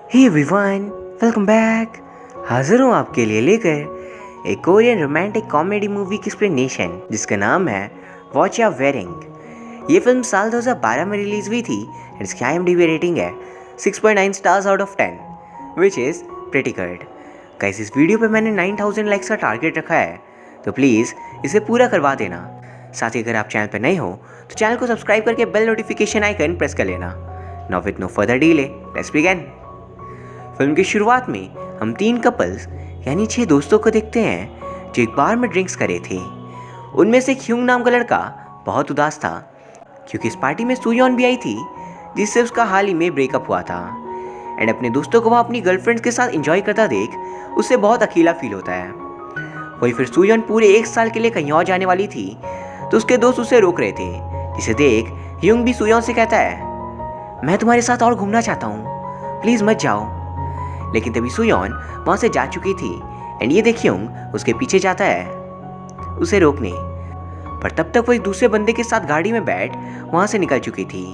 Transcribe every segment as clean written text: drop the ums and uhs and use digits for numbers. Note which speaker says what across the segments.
Speaker 1: Hey everyone, welcome back. हाजिर हूँ आपके लिए लेकर एक कोरियन रोमांटिक कॉमेडी मूवी की एक्सप्लेनेशन जिसका नाम है वॉच या वेरिंग। ये फिल्म साल 2012 में रिलीज हुई थी एंड इसकी IMDb रेटिंग है 6.9 stars out of 10 which is pretty good. Guys, इस वीडियो पे मैंने 9000 लाइक्स का टारगेट रखा है, तो प्लीज़ इसे पूरा करवा देना। साथ ही अगर आप चैनल पर नए हो तो चैनल को सब्सक्राइब करके बेल नोटिफिकेशन आइकन प्रेस कर लेना। Now with no further delay, let's begin. Film की शुरुआत में हम 3 कपल्स यानी 6 दोस्तों को देखते हैं जो एक बार में ड्रिंक्स कर रहे थे। उनमें से ह्यूंग नाम का लड़का बहुत उदास था क्योंकि इस पार्टी में सुयोन भी आई थी जिससे उसका हाल ही में ब्रेकअप हुआ था। एंड अपने दोस्तों को वहाँ अपनी गर्लफ्रेंड्स के साथ एंजॉय करता देख उससे बहुत अकेला फील होता है। वही फिर सुयोन पूरे 1 साल के लिए कहीं और जाने वाली थी तो उसके दोस्त उसे रोक रहे थे, जिसे देख ह्यूंग भी सुयोन से कहता है, मैं तुम्हारे साथ और घूमना चाहता हूँ, प्लीज़ मत जाओ। लेकिन तभी सुयोन वहाँ से जा चुकी थी एंड ये देख ह्यूंग उसके पीछे जाता है उसे रोकने, पर तब तक वो एक दूसरे बंदे के साथ गाड़ी में बैठ वहाँ से निकल चुकी थी।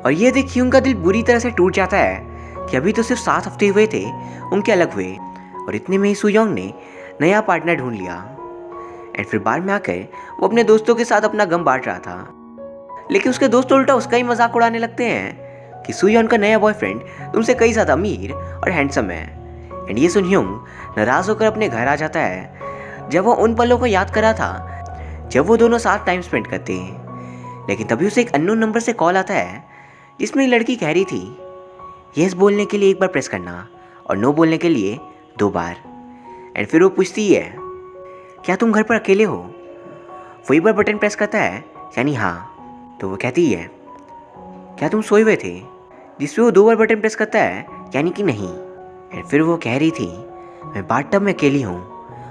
Speaker 1: और ये देख ह्यूंग का दिल बुरी तरह से टूट जाता है कि अभी तो सिर्फ 7 हफ्ते हुए थे उनके अलग हुए और इतने में ही सुयोंग ने नया पार्टनर ढूंढ लिया। एंड फिर बार में आकर वो अपने दोस्तों के साथ अपना गम बांट रहा था, लेकिन उसके दोस्त उल्टा उसका ही मजाक उड़ाने लगते हैं कि सुयोन का नया बॉयफ्रेंड तुमसे कई ज़्यादा अमीर और हैंडसम है। एंड ये सुन ह्यूंग नाराज़ होकर अपने घर आ जाता है जब वो उन पलों को याद करा था जब वो दोनों साथ टाइम स्पेंड करते हैं। लेकिन तभी उसे एक अननोन नंबर से कॉल आता है जिसमें एक लड़की कह रही थी, येस बोलने के लिए 1 बार प्रेस करना और नो बोलने के लिए 2 बार। एंड फिर वो पूछती है, क्या तुम घर पर अकेले हो? वो 1 बार बटन प्रेस करता है यानी हाँ, तो वो कहती है, क्या तुम सोए हुए थे? जिसपे वो 2 बार बटन प्रेस करता है यानी कि नहीं। एंड फिर वो कह रही थी, मैं बाथटब में अकेली हूँ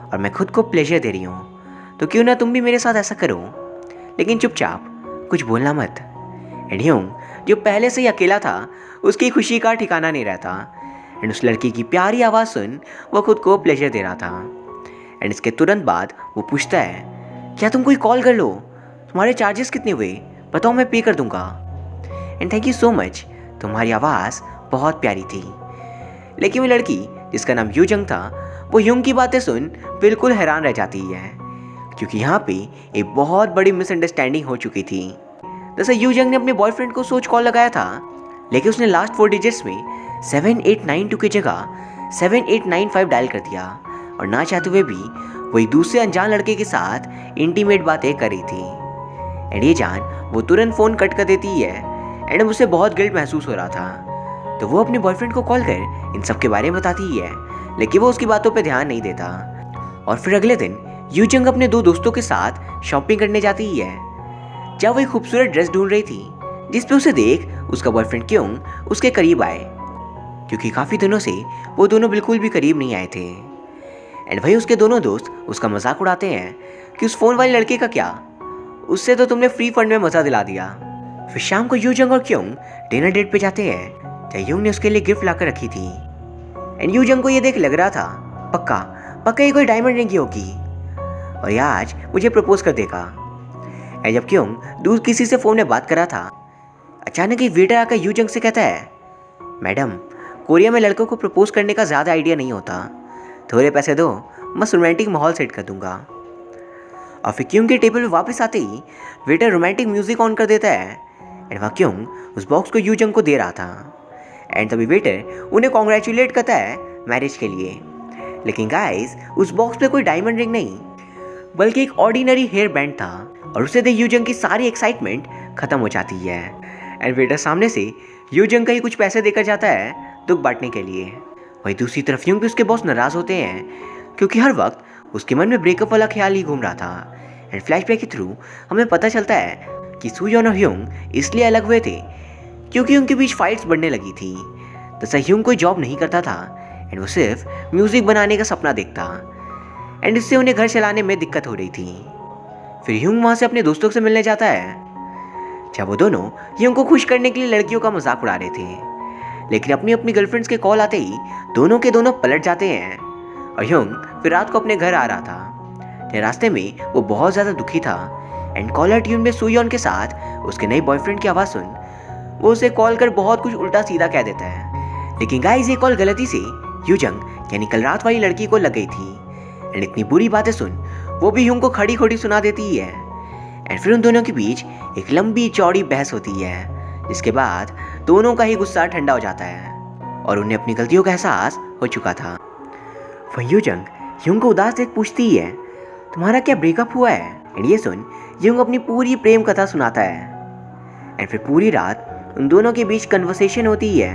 Speaker 1: और मैं खुद को प्लेजर दे रही हूँ, तो क्यों ना तुम भी मेरे साथ ऐसा करो, लेकिन चुपचाप, कुछ बोलना मत। एंड ह्यूंग जो पहले से ही अकेला था उसकी खुशी का ठिकाना नहीं रहता। एंड उस लड़की की प्यारी आवाज़ सुन वो खुद को प्लेजर दे रहा था। एंड इसके तुरंत बाद वो पूछता है, क्या तुम कोई कॉल कर लो? तुम्हारे चार्जेस कितने हुए बताओ, मैं पे कर दूंगा। And thank you so much, तुम्हारी आवाज़ बहुत प्यारी थी। लेकिन वो लड़की जिसका नाम यूजंग था वो ह्यूंग की बातें सुन बिल्कुल हैरान रह जाती है क्योंकि यहाँ पे एक बहुत बड़ी मिसअंडरस्टैंडिंग हो चुकी थी। दरअसल यूजंग ने अपने बॉयफ्रेंड को सोच कॉल लगाया था, लेकिन उसने लास्ट 4 डिजिट्स में 7892 की जगह 7895 डायल कर दिया और ना चाहते हुए भी वो एक दूसरे अनजान लड़के के साथ इंटीमेट बातें कर रही थी। एंड ये जान वो तुरंत फ़ोन कट कर देती है एंड उसे बहुत गिल्ट महसूस हो रहा था, तो वो अपने बॉयफ्रेंड को कॉल कर इन सब के बारे में बताती है, लेकिन वो उसकी बातों पे ध्यान नहीं देता। और फिर अगले दिन यूजंग अपने 2 दोस्तों के साथ शॉपिंग करने जाती है जब वो एक खूबसूरत ड्रेस ढूंढ रही थी जिस पे उसे देख उसका बॉयफ्रेंड क्योंग उसके करीब आए क्योंकि काफ़ी दिनों से वो दोनों बिल्कुल भी करीब नहीं आए थे। एंड वही उसके दोनों दोस्त उसका मजाक उड़ाते हैं कि उस फ़ोन वाले लड़के का क्या, उससे तो तुमने फ्री फंड में मज़ा दिला दिया। फिर शाम को यूजंग और क्योंग डिनर डेट पे जाते हैं जहाँ ह्यूंग ने उसके लिए गिफ्ट लाकर रखी थी। एंड यूजंग को ये देख लग रहा था पक्का पक्का ये कोई डायमंड रिंग की होगी और ये आज मुझे प्रपोज कर देगा। एंड जब क्योंग दूर किसी से फ़ोन में बात कर रहा था, अचानक एक वेटर आकर यूजंग से कहता है, मैडम, कोरिया में लड़कों को प्रपोज करने का ज़्यादा आइडिया नहीं होता, थोड़े पैसे दो, मैं रोमांटिक माहौल सेट कर दूंगा। और फिर क्योंग के टेबल पे वापस आते ही वेटर रोमांटिक म्यूजिक ऑन कर देता है एंड वह क्योंग उस बॉक्स को यूजंग को दे रहा था। एंड तभी वेटर उन्हें कॉन्ग्रेचुलेट करता है मैरिज के लिए। लेकिन गाइस, उस बॉक्स पे कोई डायमंड रिंग नहीं बल्कि एक ऑर्डिनरी हेयर बैंड था और उसे देख यूजंग की सारी एक्साइटमेंट खत्म हो जाती है। एंड वेटर सामने से यूजंग का ही कुछ पैसे देकर जाता है दुख बांटने के लिए। वही दूसरी तरफ ह्यूंग भी उसके बॉस नाराज़ होते हैं क्योंकि हर वक्त उसके मन में ब्रेकअप वाला ख्याल ही घूम रहा था। एंड फ्लैशबैक के थ्रू हमें पता चलता है कि सुयोन और ह्यूंग इसलिए अलग हुए थे क्योंकि उनके बीच फाइट्स बढ़ने लगी थी। दरअसल ह्यूंग कोई जॉब नहीं करता था एंड वो सिर्फ म्यूज़िक बनाने का सपना देखता एंड इससे उन्हें घर चलाने में दिक्कत हो रही थी। फिर ह्यूंग वहाँ से अपने दोस्तों से मिलने जाता है जब वो दोनों ह्यूंग को खुश करने के लिए लड़कियों का मजाक उड़ा रहे थे, लेकिन अपनी अपनी गर्लफ्रेंड्स के कॉल आते ही दोनों के दोनों पलट जाते हैं। और ह्यूंग फिर रात को अपने घर आ रहा था। रास्ते में वो बहुत ज़्यादा दुखी था एंड कॉलर ट्यून में सुयोन के साथ उसके नए बॉयफ्रेंड की आवाज़ सुन वो उसे कॉल कर बहुत कुछ उल्टा सीधा कह देता है। लेकिन गाइस ये कॉल गलती से यूजंग यानी कल रात वाली लड़की को लग गई थी। एंड इतनी बुरी बातें सुन वो भी ह्यूंग को खड़ी खोटी सुना देती है। एंड फिर उन दोनों के बीच एक लंबी चौड़ी बहस होती है, जिसके बाद दोनों का ही गुस्सा ठंडा हो जाता है और उन्हें अपनी गलतियों का एहसास हो चुका था। वहीं यूजंग ह्यूंग को उदास देख पूछती है, तुम्हारा क्या ब्रेकअप हुआ है? एंड ये सुन ह्यूंग अपनी पूरी प्रेम कथा सुनाता है। एंड फिर पूरी रात उन दोनों के बीच कन्वर्सेशन होती है।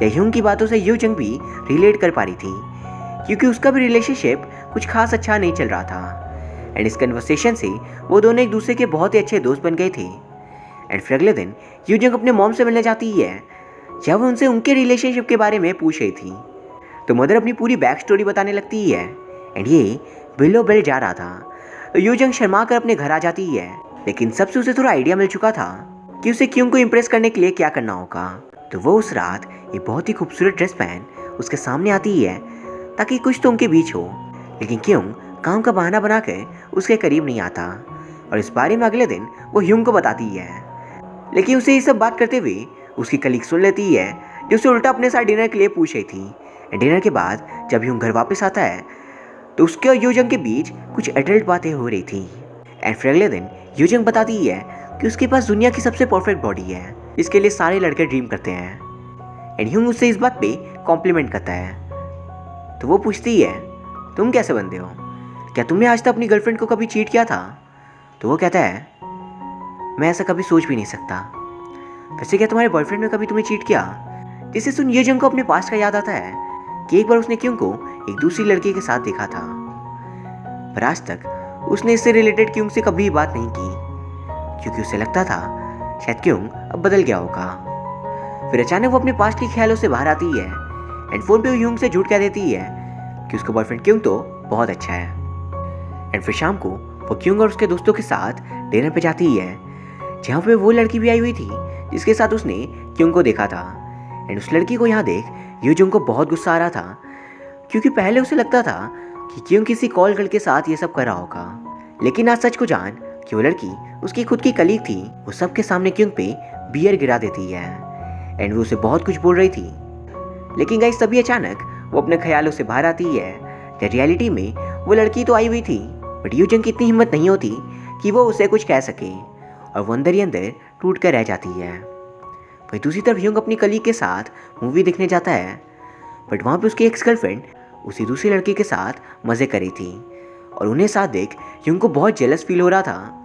Speaker 1: या ह्यूंग की बातों से यूजंग भी रिलेट कर पा रही थी, क्योंकि उसका भी रिलेशनशिप कुछ खास अच्छा नहीं चल रहा था। एंड इस कन्वर्सेशन से वो दोनों एक दूसरे के बहुत ही अच्छे दोस्त बन गए थे। एंड फिर अगले दिन यूजंग अपने मॉम से मिलने जाती है, जब वो उनसे उनके रिलेशनशिप के बारे में पूछ रही थी। तो मदर अपनी पूरी बैक स्टोरी बताने लगती है। एंड ये बिलो बेल जा रहा था, तो यूजंग शर्मा कर अपने घर आ जाती है। लेकिन सबसे उसे थोड़ा आइडिया मिल चुका था कि उसे क्यों को इम्प्रेस करने के लिए क्या करना होगा। तो वो उस रात एक बहुत ही खूबसूरत ड्रेस पहन उसके सामने आती है, ताकि कुछ तो उनके बीच हो। लेकिन क्यों काम का बहाना बनाकर उसके करीब नहीं आता, और इस बारे में अगले दिन वो ह्यूंग को बताती है। लेकिन उसे ये सब बात करते हुए उसकी कलीग सुन लेती है, जो उसे उल्टा अपने साथ डिनर के लिए पूछ रही थी। डिनर के बाद जब ह्यूंग घर वापस आता है, तो उसके और यूजंग के बीच कुछ एडल्ट बातें हो रही थी। एंड फिर अगले दिन यूजंग बताती है कि उसके पास दुनिया की सबसे परफेक्ट बॉडी है, इसके लिए सारे लड़के ड्रीम करते हैं। एंड ह्यूंग उससे इस बात पे कॉम्प्लीमेंट करता है। तो वो पूछती है, तुम कैसे बनते हो? क्या तुमने आज तक अपनी गर्लफ्रेंड को कभी चीट किया था? तो वो कहता है, मैं ऐसा कभी सोच भी नहीं सकता। वैसे क्या तुम्हारे बॉयफ्रेंड ने कभी तुम्हें चीट किया? जिसे सुन यूजंग को अपने पास्ट का याद आता है कि एक बार उसने क्यों को एक दूसरी लड़की के साथ देखा था, पर आज तक उसने इससे रिलेटेड क्यों से कभी बात नहीं की, क्योंकि उसे लगता था शायद क्यों अब बदल गया होगा। फिर अचानक वो अपने पास्ट के ख्यालों से बाहर आती है। एंड फोन पे ह्यूंग से झूठ कह देती है कि उसका बॉयफ्रेंड क्यों तो बहुत अच्छा है। एंड फिर शाम को वो क्योंग और उसके दोस्तों के साथ डिनर पे जाती है, जहाँ पे वो लड़की भी आई हुई थी जिसके साथ उसने क्योंग को देखा था। एंड उस लड़की को यहाँ देख यूजंग को बहुत गुस्सा आ रहा था, क्योंकि पहले उसे लगता था कि क्यों किसी कॉल गर्ल के साथ ये सब कर रहा होगा। लेकिन आज सच को जान कि वो लड़की उसकी खुद की कलीग थी, वो सबके सामने क्योंग पे बियर गिरा देती है। एंड वो उसे बहुत कुछ बोल रही थी। लेकिन गाइस तभी अचानक वो अपने ख्यालों से बाहर आती है। रियलिटी में वो लड़की तो आई हुई थी, बट यूजंग की इतनी हिम्मत नहीं होती कि वो उसे कुछ कह सके, और वो अंदर ही अंदर टूट कर रह जाती है। वही दूसरी तरफ ह्यूंग अपनी कलीग के साथ मूवी देखने जाता है, बट वहाँ पे उसकी एक्स गर्लफ्रेंड उसी दूसरी लड़की के साथ मज़े कर रही थी, और उन्हें साथ देख ह्यूंग को बहुत जेलस फील हो रहा था।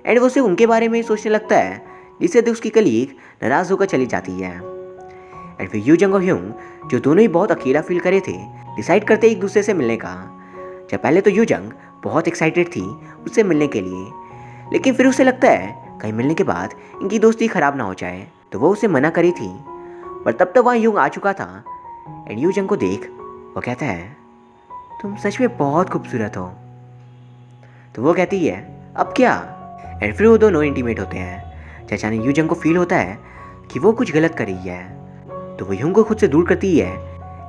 Speaker 1: एंड वो सिर्फ उनके बारे में ही सोचने लगता है, जिससे देख उसकी कलीग नाराज़ होकर चली जाती है। एंड फिर यूजंग और ह्यूंग, जो दोनों ही बहुत अकेला फील करे थे, डिसाइड करते एक दूसरे से मिलने का। जब पहले तो यूजंग बहुत एक्साइटेड थी उससे मिलने के लिए, लेकिन फिर उसे लगता है कहीं मिलने के बाद इनकी दोस्ती खराब ना हो जाए, तो वो उसे मना करी थी। पर तब तक वहाँ ह्यूंग आ चुका था। एंड यूजंग को देख वो कहता है, तुम सच में बहुत खूबसूरत हो। तो वो कहती है, अब क्या? एंड फिर वो दोनों इंटीमेट होते हैं। अचानक यूजंग को फील होता है कि वो कुछ गलत कर रही है, तो वो ह्यूंग को खुद से दूर करती है।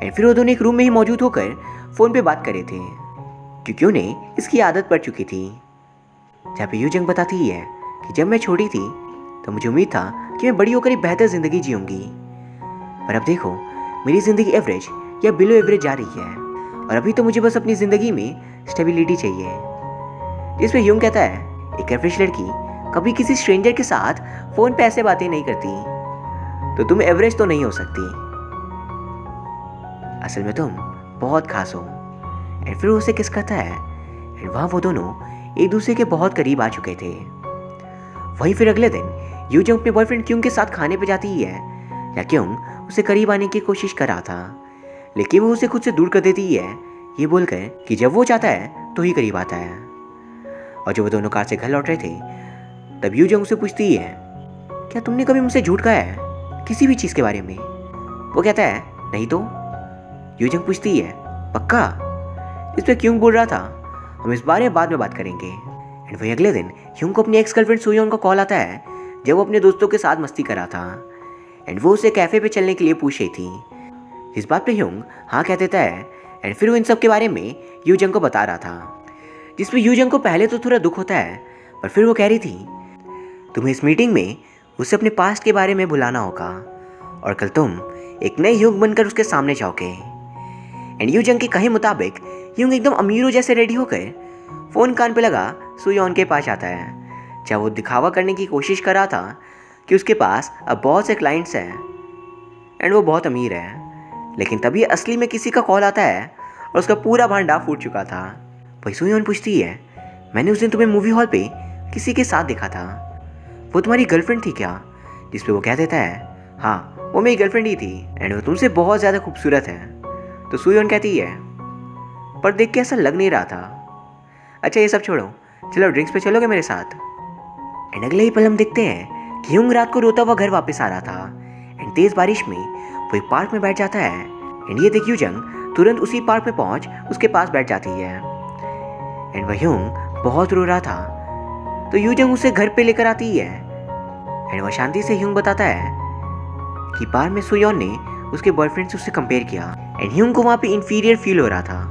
Speaker 1: एंड फिर वो दोनों एक रूम में ही मौजूद होकर फ़ोन पे बात कर रहे थे, क्योंकि उन्हें इसकी आदत पड़ चुकी थी। जहाँ पे यूजंग बताती है कि जब मैं छोटी थी तो मुझे उम्मीद था कि मैं बड़ी होकर एक बेहतर ज़िंदगी जीऊँगी, पर अब देखो मेरी ज़िंदगी एवरेज या बिलो एवरेज जा रही है, और अभी तो मुझे बस अपनी ज़िंदगी में स्टेबिलिटी चाहिए। जिस पे ह्यूंग कहता है, एक एवरेज लड़की कभी किसी स्ट्रेंजर के साथ फ़ोन पे ऐसे बातें नहीं करती, तो तुम एवरेज तो नहीं हो सकती, असल में तुम बहुत खास हो। एंड फिर उसे किस करता है। एंड वहाँ वो दोनों एक दूसरे के बहुत करीब आ चुके थे। वहीं फिर अगले दिन यूजंग अपने बॉयफ्रेंड क्योंग के साथ खाने पे जाती है। या क्योंग उसे करीब आने की कोशिश कर रहा था, लेकिन वो उसे खुद से दूर कर देती है, ये बोलकर कि जब वो चाहता है तो ही करीब आता है। और जब वो दोनों कार से घर लौट रहे थे, तब यूजंग उसे पूछती है, क्या तुमने कभी मुझसे झूठ कहा है किसी भी चीज़ के बारे में? वो कहता है, नहीं तो। यूजंग पूछती है, पक्का? इस पर क्यों बोल रहा था, हम इस बारे में बाद में बात करेंगे। एंड वही अगले दिन ह्यूंग को अपनी एक्स गर्लफ्रेंड सुयोन का कॉल आता है, जब वो अपने दोस्तों के साथ मस्ती कर रहा था। एंड वो उसे कैफ़े पे चलने के लिए पूछ रही थी। इस बात पे ह्यूंग हाँ कह देता है। एंड फिर वो इन सब के बारे में यूजंग को बता रहा था, जिस पर यूजंग को पहले तो थोड़ा दुख होता है, पर फिर वो कह रही थी, तुम्हें इस मीटिंग में उसे अपने पास्ट के बारे में भुलाना होगा, और कल तुम एक नए ह्यूंग बनकर उसके सामने चौंके। एंड यूजंग के कहे मुताबिक ह्यूंग एकदम अमीरों जैसे रेडी होकर फ़ोन कान पे लगा सुयोन के पास आता है, जब वो दिखावा करने की कोशिश कर रहा था कि उसके पास अब बहुत से क्लाइंट्स हैं एंड वो बहुत अमीर है। लेकिन तभी असली में किसी का कॉल आता है और उसका पूरा भांडा फूट चुका था। वही सुयोन पूछती है, मैंने उस दिन तुम्हें मूवी हॉल पे किसी के साथ देखा था, वो तुम्हारी गर्लफ्रेंड थी क्या? जिस पे वो कह देता है, हाँ वो मेरी गर्लफ्रेंड ही थी एंड वो तुमसे बहुत ज़्यादा खूबसूरत है। तो सुयोन कहती है, पर देख के ऐसा लग नहीं रहा था। अच्छा ये सब छोड़ो, चलो ड्रिंक्स पे चलोगे मेरे साथ? एंड अगले ही पल हम देखते हैं कि ह्यूंग रात को रोता हुआ घर वापस आ रहा था एंड तेज़ बारिश में वो एक पार्क में बैठ जाता है। एंड ये देख यूजंग तुरंत उसी पार्क में पहुंच उसके पास बैठ जाती है एंड वह ह्यूंग बहुत रो रहा था। तो यूजंग उसे घर पे लेकर आती है एंड वह शांति से ह्यूंग बताता है कि पार्क में सुयोन ने उसके बॉयफ्रेंड से उससे कंपेयर किया एंड ह्यूंग को वहाँ पे इंफीरियर फील हो रहा था।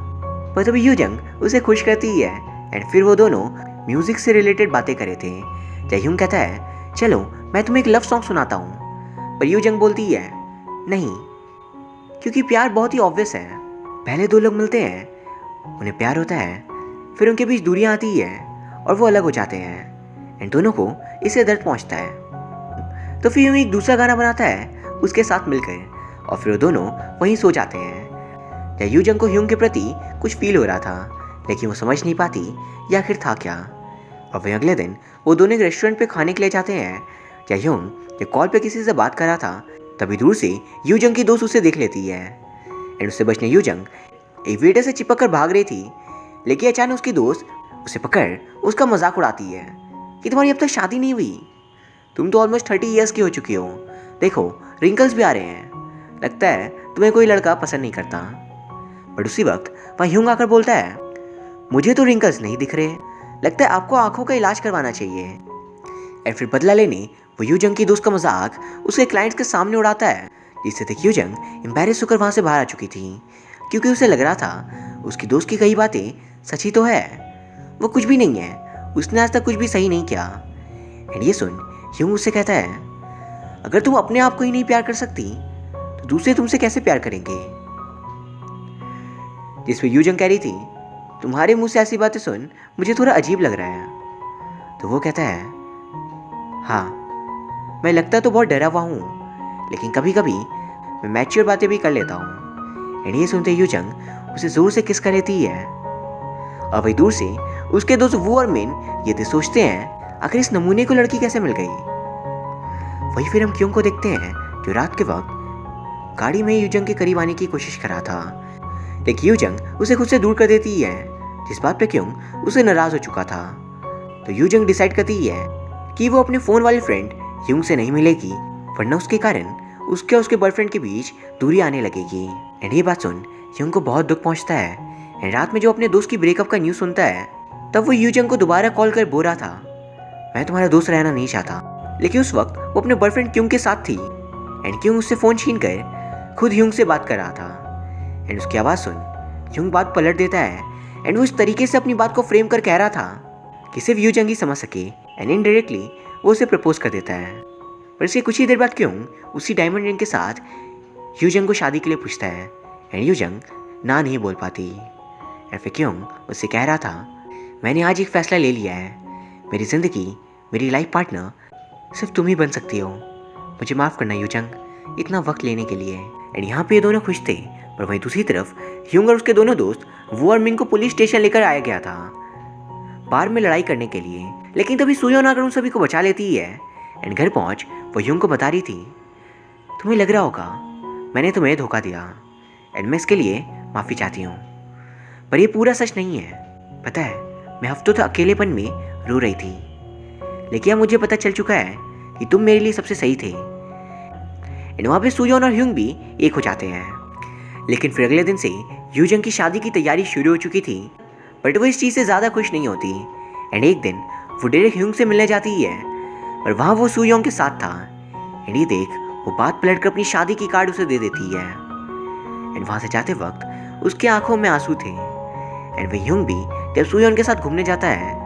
Speaker 1: पर तभी यूजंग उसे खुश करती है एंड फिर वो दोनों म्यूजिक से रिलेटेड बातें कर रहे थे। जब ह्यूंग कहता है, चलो मैं तुम्हें एक लव सॉन्ग सुनाता हूँ, पर यूजंग बोलती है नहीं, क्योंकि प्यार बहुत ही ऑब्वियस है। पहले दो लोग मिलते हैं, उन्हें प्यार होता है, फिर उनके बीच दूरियां आती है और वो अलग हो जाते हैं एंड दोनों को इससे दर्द पहुंचता है। तो फिर ह्यूंग एक दूसरा गाना बनाता है उसके साथ मिलकर और फिर वो दोनों वहीं सो जाते हैं। या यूजंग को ह्यूंग के प्रति कुछ फील हो रहा था, लेकिन वो समझ नहीं पाती या आखिर था क्या। और वहीं अगले दिन वो दोनों एक रेस्टोरेंट पे खाने के लिए जाते हैं। या ह्यूंग जब कॉल पे किसी से बात कर रहा था, तभी दूर से यूजंग की दोस्त उसे देख लेती है एंड उससे बचने यूजंग एक वेटर से चिपक कर भाग रही थी, लेकिन अचानक उसकी दोस्त उसे पकड़ उसका मजाक उड़ाती है कि तुम्हारी अब तक शादी नहीं हुई, तुम तो ऑलमोस्ट 30 ईयर्स की हो चुकी हो, देखो रिंकल्स भी आ रहे हैं, लगता है तुम्हें कोई लड़का पसंद नहीं करता। बट उसी वक्त वह ह्यूंग आकर बोलता है, मुझे तो रिंकल्स नहीं दिख रहे, लगता है आपको आंखों का इलाज करवाना चाहिए। और फिर बदला लेने वो यूजंग की दोस्त का मजाक उसके क्लाइंट्स के सामने उड़ाता है, जिससे तक यूजंग एम्बैरेस होकर वहाँ से बाहर आ चुकी थी, क्योंकि उसे लग रहा था उसकी दोस्त की कई बातें सच ही तो है, वो कुछ भी नहीं है, उसने आज तक कुछ भी सही नहीं किया। एंड ये सुन ह्यूंग उससे कहता है, अगर तुम अपने आप को ही नहीं प्यार कर सकती तो दूसरे तुमसे कैसे प्यार करेंगे? जिस पे यूजंग कह रही थी, तुम्हारे मुंह से ऐसी बातें सुन मुझे थोड़ा अजीब लग रहा है। तो वो कहता है, हाँ मैं लगता तो बहुत डरा हुआ हूँ, लेकिन कभी कभी मैं मैच्योर बातें भी कर लेता हूँ। एंड ये सुनते युजंग उसे जोर से किस कर लेती है। और वही दूर से उसके दोस्त वू और मिन ये तो सोचते हैं आखिर इस नमूने को लड़की कैसे मिल गई। वही फिर हम क्यों को देखते हैं जो रात के वक्त गाड़ी में युजंग के करीब आने की कोशिश कर रहा था, लेकिन युजंग उसे खुद से दूर कर देती है, जिस बात पे क्यों उसे नाराज हो चुका था। तो युजंग डिसाइड करती है कि वो अपने फ़ोन वाले फ्रेंड ह्यूंग से नहीं मिलेगी, वरना उसके कारण उसके और उसके बॉयफ्रेंड के बीच दूरी आने लगेगी। एंड ये बात सुन ह्यूंग को बहुत दुख पहुंचता है। एंड रात में जो अपने दोस्त की ब्रेकअप का न्यूज़ सुनता है, तब वो युजंग को दोबारा कॉल कर बोल रहा था, मैं तुम्हारा दोस्त रहना नहीं चाहता। लेकिन उस वक्त वो अपने बॉयफ्रेंड क्यों के साथ थी एंड क्यों उससे फ़ोन छीन कर खुद ह्यूंग से बात कर रहा था। एंड उसकी आवाज़ सुन ह्यूंग बात पलट देता है एंड वो इस तरीके से अपनी बात को फ्रेम कर कह रहा था कि सिर्फ युजंग ही समझ सके एंड इनडायरेक्टली वो उसे प्रपोज कर देता है। पर इसके कुछ ही देर बाद क्यों उसी डायमंड रिंग के साथ युजंग को शादी के लिए पूछता है एंड युजंग ना नहीं बोल पाती। एंड फिर क्यों उससे कह रहा था, मैंने आज एक फ़ैसला ले लिया है, मेरी ज़िंदगी मेरी लाइफ पार्टनर सिर्फ तुम ही बन सकती हो, मुझे माफ़ करना युजंग इतना वक्त लेने के लिए। एंड यहाँ पे ये दोनों खुश थे, पर वहीं दूसरी तरफ ह्यूंग और उसके दोनों दोस्त वू और मिंग को पुलिस स्टेशन लेकर आया गया था बार में लड़ाई करने के लिए। लेकिन तभी सुयोन आकर उन सभी को बचा लेती है एंड घर पहुंच वो ह्यूंग को बता रही थी, तुम्हें लग रहा होगा मैंने तुम्हें धोखा दिया एंड मैं इसके लिए माफ़ी चाहती हूँ, पर ये पूरा सच नहीं है। पता है मैं हफ्तों तक अकेलेपन में रो रही थी, लेकिन अब मुझे पता चल चुका है कि तुम मेरे लिए सबसे सही थे। एंड वहाँ पे सुयोन और ह्यूंग भी एक हो जाते हैं। लेकिन फिर अगले दिन से युजंग की शादी की तैयारी शुरू हो चुकी थी, बट वो इस चीज़ से ज़्यादा खुश नहीं होती। एंड एक दिन वो डायरेक्ट ह्यूंग से मिलने जाती है, पर वहाँ वो सुयोंग के साथ था। एंड ये देख वो बात पलट कर अपनी शादी की कार्ड उसे दे देती है। एंड वहाँ से जाते वक्त उसके आंखों में आंसू थे। एंड वह ह्यूंग भी जब सुयोंग के साथ घूमने जाता है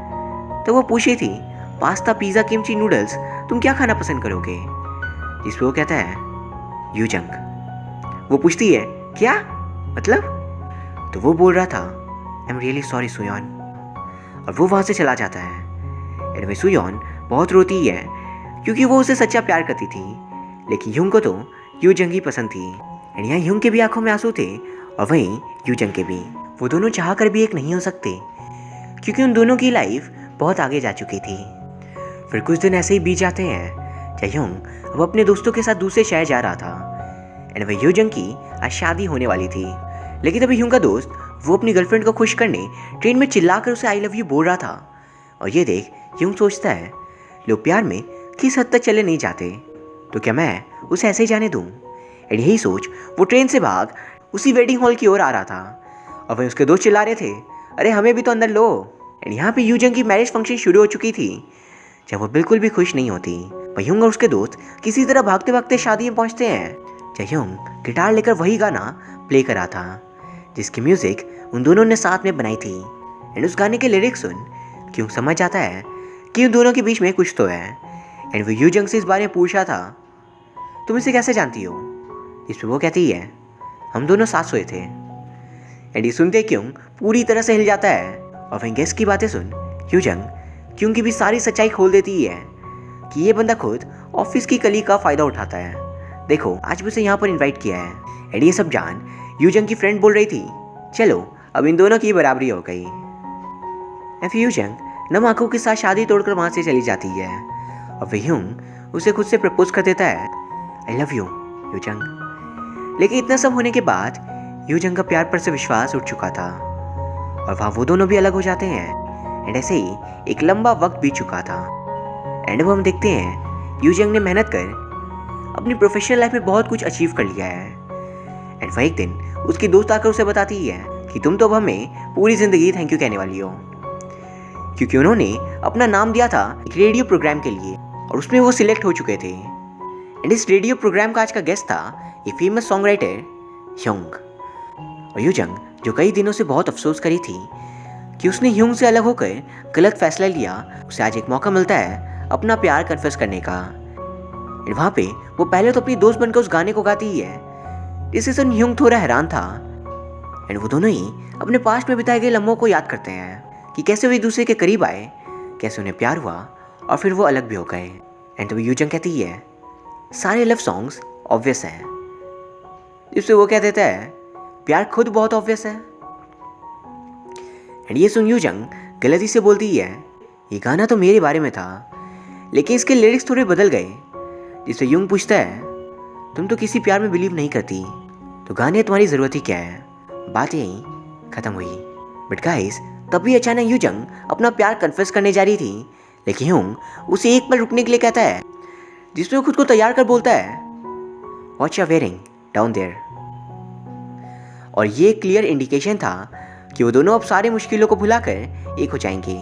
Speaker 1: तो वो पूछी थी, पास्ता पिज़्ज़ा किमची नूडल्स तुम क्या खाना पसंद करोगे? जिस पे वो कहता है, युजंग वो पूछती है क्या मतलब, तो वो बोल रहा था आई एम रियली सॉरी सुयॉन, और वो वहाँ से चला जाता है। एंड सुयॉन बहुत रोती है क्योंकि वो उसे सच्चा प्यार करती थी, लेकिन ह्यूंग को तो यूजंग ही पसंद थी। एंड यहाँ ह्यूंग के भी आंखों में आंसू थे और वहीं यूजंग के भी। वो दोनों चाह कर भी एक नहीं हो सकते क्योंकि उन दोनों की लाइफ बहुत आगे जा चुकी थी। फिर कुछ दिन ऐसे ही बीत जाते हैं जब ह्यूंग अब अपने दोस्तों के साथ दूसरे शहर जा रहा था। एंड वह यूजंग की आज शादी होने वाली थी, लेकिन तभी ह्यूंग का दोस्त वो अपनी गर्लफ्रेंड को खुश करने ट्रेन में चिल्लाकर उसे आई लव यू बोल रहा था। और ये देख ह्यूंग सोचता है लोग प्यार में किस हद तक चले नहीं जाते, तो क्या मैं उसे ऐसे ही जाने दूँ। एंड यही सोच वो ट्रेन से भाग उसी वेडिंग हॉल की ओर आ रहा था और वहीं उसके दोस्त चिल्ला रहे थे अरे हमें भी तो अंदर लो। एंड यहाँ पे यूजंग की मैरिज फंक्शन शुरू हो चुकी थी जब वो बिल्कुल भी खुश नहीं होती। ह्यूंग और उसके दोस्त किसी तरह भागते भागते शादी में पहुँचते हैं जब ह्यूंग गिटार लेकर वही गाना प्ले कर रहा था जिसकी म्यूजिक उन दोनों ने साथ में बनाई थी। एंड उस गाने के लिरिक्स सुन ह्यूंग समझ जाता है कि उन दोनों के बीच में कुछ तो है। एंड वो यूजंग से इस बारे में पूछ रहा था तुम इसे कैसे जानती हो, इस पर वो कहती है हम दोनों साथ सोए थे। एंड ये सुनते क्यों पूरी तरह से हिल जाता है और वहीं गेस्ट की बातें सुन ह्यूजंग क्योंकि भी सारी सच्चाई खोल देती है कि ये बंदा खुद ऑफिस की कली का फ़ायदा उठाता है। देखो आज भी उसे यहाँ पर इनवाइट किया है। एंड ये सब जान ह्यूजंग की फ्रेंड बोल रही थी चलो अब इन दोनों की बराबरी हो गई। एंड फिर ह्यूजंग नम आंखों के साथ शादी तोड़कर वहाँ से चली जाती है और फिर ह्यूंग उसे खुद से प्रपोज कर देता है आई लव यू ह्यूजंग। लेकिन इतना सब होने के बाद ह्यूजंग का प्यार पर से विश्वास उठ चुका था और वहाँ वो दोनों भी अलग हो जाते हैं। एंड ऐसे ही एक लंबा वक्त बीत चुका था। एंड अब हम देखते हैं ह्यूजंग ने मेहनत कर अपनी प्रोफेशनल लाइफ में बहुत कुछ अचीव कर लिया है। एंड वह एक दिन उसकी दोस्त आकर उसे बताती है कि तुम तो अब हमें पूरी ज़िंदगी थैंक यू कहने वाली हो, क्योंकि उन्होंने अपना नाम दिया था एक रेडियो प्रोग्राम के लिए और उसमें वो सिलेक्ट हो चुके थे। एंड इस रेडियो प्रोग्राम का आज का गेस्ट था ये फेमस सॉन्ग राइटर ह्यूंग। और ह्यूजंग जो कई दिनों से बहुत अफसोस करी थी कि उसने ह्यूंग से अलग होकर गलत फैसला लिया, उसे आज एक मौका मिलता है अपना प्यार कन्फेस करने का। वहाँ पे वो पहले तो अपनी दोस्त बनकर उस गाने को गाती ही है जिससे सुन ह्यूंग थोड़ा हैरान था। एंड वो दोनों ही अपने पास्ट में बिताए गए लम्हों को याद करते हैं कि कैसे वो एक दूसरे के करीब आए, कैसे उन्हें प्यार हुआ और फिर वो अलग भी हो गए। एंड तो ह्यूजंग कहती है सारे लव सॉन्ग्स ऑब्वियस हैं, जिससे वो कह देता है प्यार खुद बहुत ऑब्वियस है। एंड ये सुन ह्यूजंग गलती से बोलती है ये गाना तो मेरे बारे में था लेकिन इसके लिरिक्स थोड़े बदल गए, जिससे ह्यूंग पूछता है तुम तो किसी प्यार में बिलीव नहीं करती तो गाने तुम्हारी ज़रूरत ही क्या है। बात यहीं ख़त्म हुई। बट गाइस तभी अचानक ह्यूजंग अपना प्यार कन्फेस करने जा रही थी, लेकिन ह्यूंग उसे एक पल रुकने के लिए कहता है जिसमें वो खुद को तैयार कर बोलता है what you are wearing down there. और ये क्लियर इंडिकेशन था कि वो दोनों अब सारे मुश्किलों को भुलाकर एक हो जाएंगे।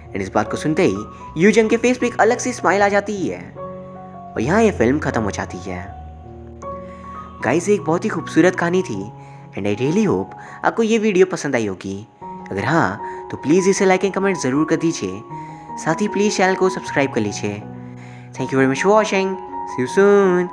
Speaker 1: एंड इस बात को सुनते ही ह्यूजंग के फेस पे एक अलग सी स्माइल आ जाती है और यहाँ ये फिल्म ख़त्म हो जाती है। गाइस एक बहुत ही खूबसूरत कहानी थी एंड आई रियली होप आपको ये वीडियो पसंद आई होगी। अगर हाँ तो प्लीज़ इसे लाइक एंड कमेंट ज़रूर कर दीजिए, साथ ही प्लीज़ चैनल को सब्सक्राइब कर लीजिए। Thank you very much for watching, see you soon.